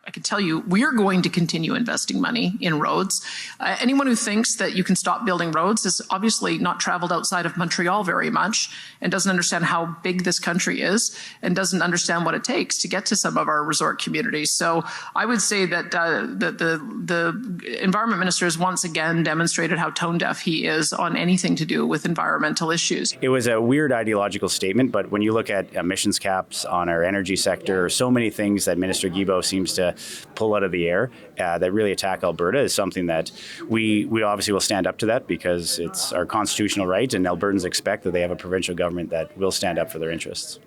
I can tell you, we are going to continue investing money in roads. Anyone who thinks that you can stop building roads has obviously not traveled outside of Montreal very much and doesn't understand how big this country is and doesn't understand what it takes to get to some of our resort communities. So I would say that the environment minister has once again demonstrated how tone deaf he is on anything to do with environmental issues. It was a weird ideological statement, but when you look at emissions caps on our energy sector, so many things that Minister Guilbeault seems to pull out of the air that really attack Alberta is something that we obviously will stand up to that because it's our constitutional right, and Albertans expect that they have a provincial government that will stand up for their interests.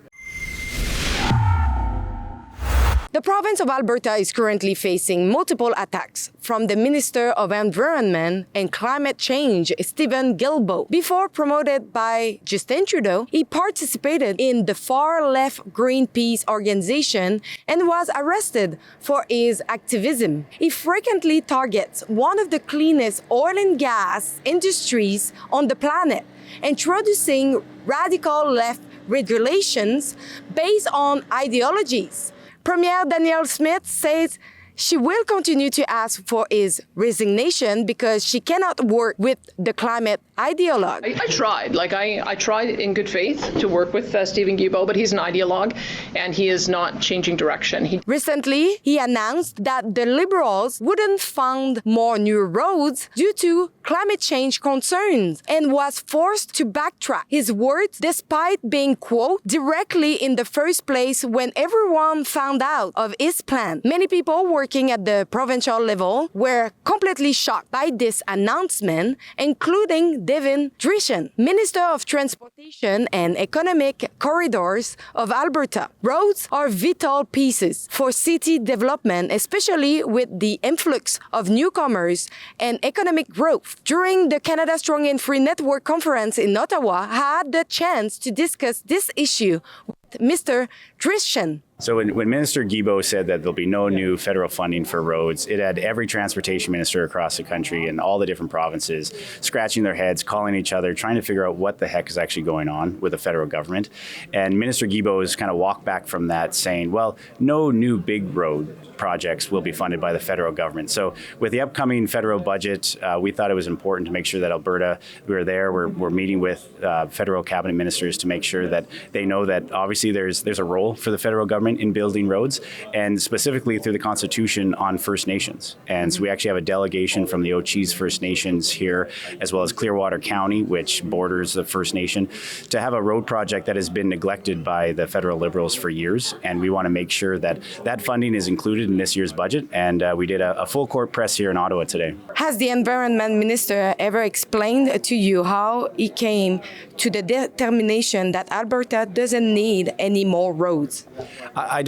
The province of Alberta is currently facing multiple attacks from the Minister of Environment and Climate Change, Steven Guilbeault. Before promoted by Justin Trudeau, he participated in the far-left Greenpeace organization and was arrested for his activism. He frequently targets one of the cleanest oil and gas industries on the planet, introducing radical left regulations based on ideologies. Premier Danielle Smith says she will continue to ask for his resignation because she cannot work with the climate ideologue. I tried. I tried in good faith to work with Steven Guilbeault, but he's an ideologue and he is not changing direction. Recently, he announced that the Liberals wouldn't fund more new roads due to climate change concerns and was forced to backtrack his words despite being quoted directly in the first place when everyone found out of his plan. Many people working at the provincial level were completely shocked by this announcement, including Devin Dreeshen, Minister of Transportation and Economic Corridors of Alberta. Roads are vital pieces for city development, especially with the influx of newcomers and economic growth. During the Canada Strong and Free Network conference in Ottawa, I had the chance to discuss this issue with Mr. Dreeshen. So when Minister Guilbeault said that there'll be no new federal funding for roads, it had every transportation minister across the country and all the different provinces scratching their heads, calling each other, trying to figure out what the heck is actually going on with the federal government. And Minister Guilbeault has kind of walked back from that saying, well, no new big road projects will be funded by the federal government. So with the upcoming federal budget, we thought it was important to make sure that Alberta, we were there, we're meeting with federal cabinet ministers to make sure that they know that obviously there's a role for the federal government in building roads, and specifically through the Constitution on First Nations. And so we actually have a delegation from the Ochese First Nations here, as well as Clearwater County, which borders the First Nation, to have a road project that has been neglected by the federal Liberals for years. And we want to make sure that that funding is included in this year's budget. And we did a full court press here in Ottawa today. Has the Environment Minister ever explained to you how he came to the determination that Alberta doesn't need any more roads? I've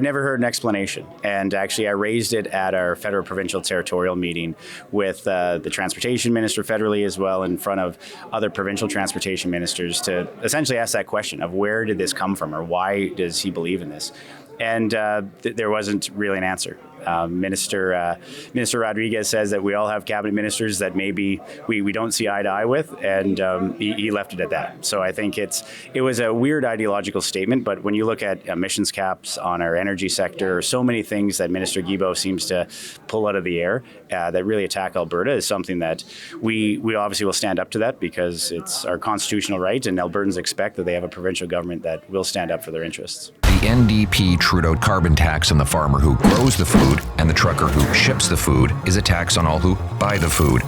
never heard an explanation. And actually, I raised it at our federal provincial territorial meeting with the transportation minister federally as well, in front of other provincial transportation ministers, to essentially ask that question of where did this come from, or why does he believe in this? And there wasn't really an answer. Minister Rodriguez says that we all have cabinet ministers that maybe we don't see eye to eye with, and he left it at that. So I think it was a weird ideological statement, but when you look at emissions caps on our energy sector, so many things that Minister Guilbeault seems to pull out of the air that really attack Alberta is something that we obviously will stand up to that because it's our constitutional right, and Albertans expect that they have a provincial government that will stand up for their interests. The NDP Trudeau carbon tax on the farmer who grows the food and the trucker who ships the food is a tax on all who buy the food.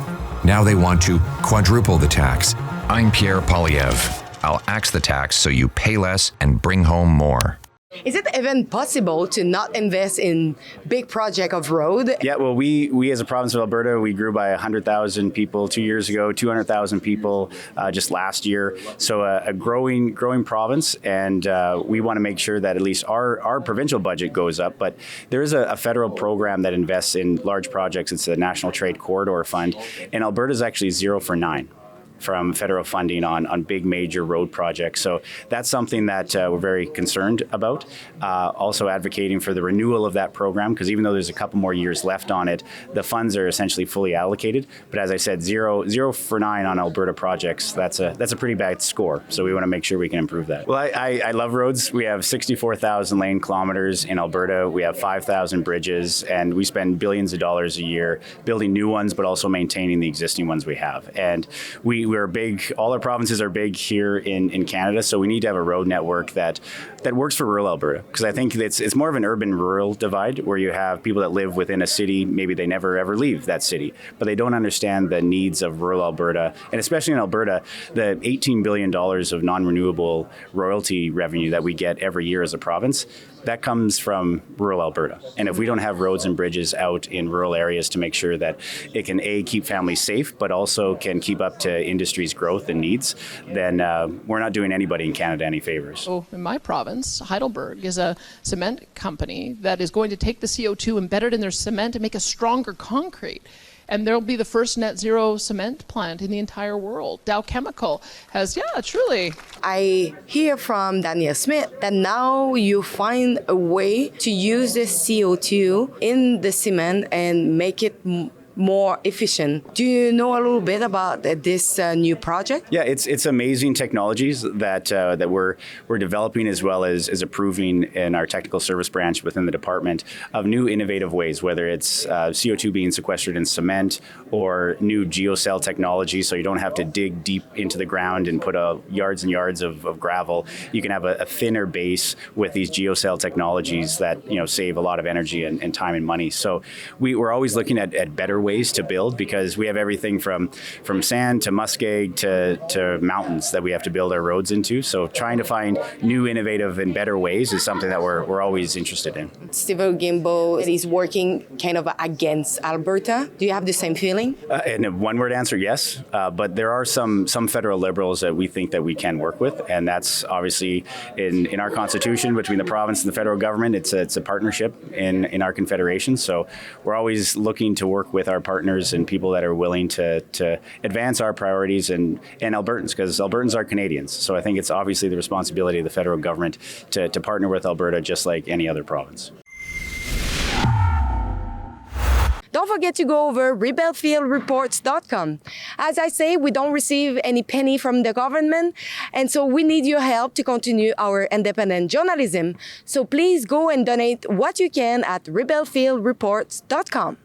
Now they want to quadruple the tax. I'm Pierre Polyev. I'll axe the tax so you pay less and bring home more. Is it even possible to not invest in big project of road? Yeah, well, we as a province of Alberta, we grew by 100,000 people 2 years ago, 200,000 people just last year. So a growing province, and we want to make sure that at least our provincial budget goes up. But there is a federal program that invests in large projects. It's the National Trade Corridor Fund, and Alberta is actually 0 for 9 from federal funding on big major road projects. So that's something that we're very concerned about. Also advocating for the renewal of that program, because even though there's a couple more years left on it, the funds are essentially fully allocated. But as I said, 0 for 9 on Alberta projects, that's a pretty bad score. So we want to make sure we can improve that. Well, I love roads. We have 64,000 lane kilometers in Alberta. We have 5,000 bridges, and we spend billions of dollars a year building new ones, but also maintaining the existing ones we have. And we're big, all our provinces are big here in Canada, so we need to have a road network that works for rural Alberta. Because I think it's more of an urban-rural divide, where you have people that live within a city, maybe they never ever leave that city, but they don't understand the needs of rural Alberta. And especially in Alberta, the $18 billion of non-renewable royalty revenue that we get every year as a province, that comes from rural Alberta. And if we don't have roads and bridges out in rural areas to make sure that it can, A, keep families safe, but also can keep up to industry's growth and needs, then we're not doing anybody in Canada any favors. So in my province, Heidelberg is a cement company that is going to take the CO2, embed it in their cement, and make a stronger concrete. And there'll be the first net zero cement plant in the entire world. Dow Chemical has, truly. I hear from Daniel Smith that now you find a way to use the CO2 in the cement and make it more efficient. Do you know a little bit about this new project? Yeah, it's amazing technologies that we're developing, as well as approving in our technical service branch within the department, of new innovative ways, whether it's CO2 being sequestered in cement or new geocell technology, so you don't have to dig deep into the ground and put yards and yards of gravel. You can have a thinner base with these geocell technologies that save a lot of energy and time and money. So we're always looking at better ways to build, because we have everything from sand to muskeg to mountains that we have to build our roads into. So trying to find new, innovative, and better ways is something that we're always interested in. Steven Guilbeault is working kind of against Alberta. Do you have the same feeling? In a one-word answer, yes. But there are some federal Liberals that we think that we can work with, and that's obviously in our constitution between the province and the federal government. It's a partnership in our confederation. So we're always looking to work with our partners and people that are willing to advance our priorities and Albertans, because Albertans are Canadians. So I think it's obviously the responsibility of the federal government to partner with Alberta just like any other province. Don't forget to go over rebelfieldreports.com. As I say, we don't receive any penny from the government, and so we need your help to continue our independent journalism. So please go and donate what you can at rebelfieldreports.com.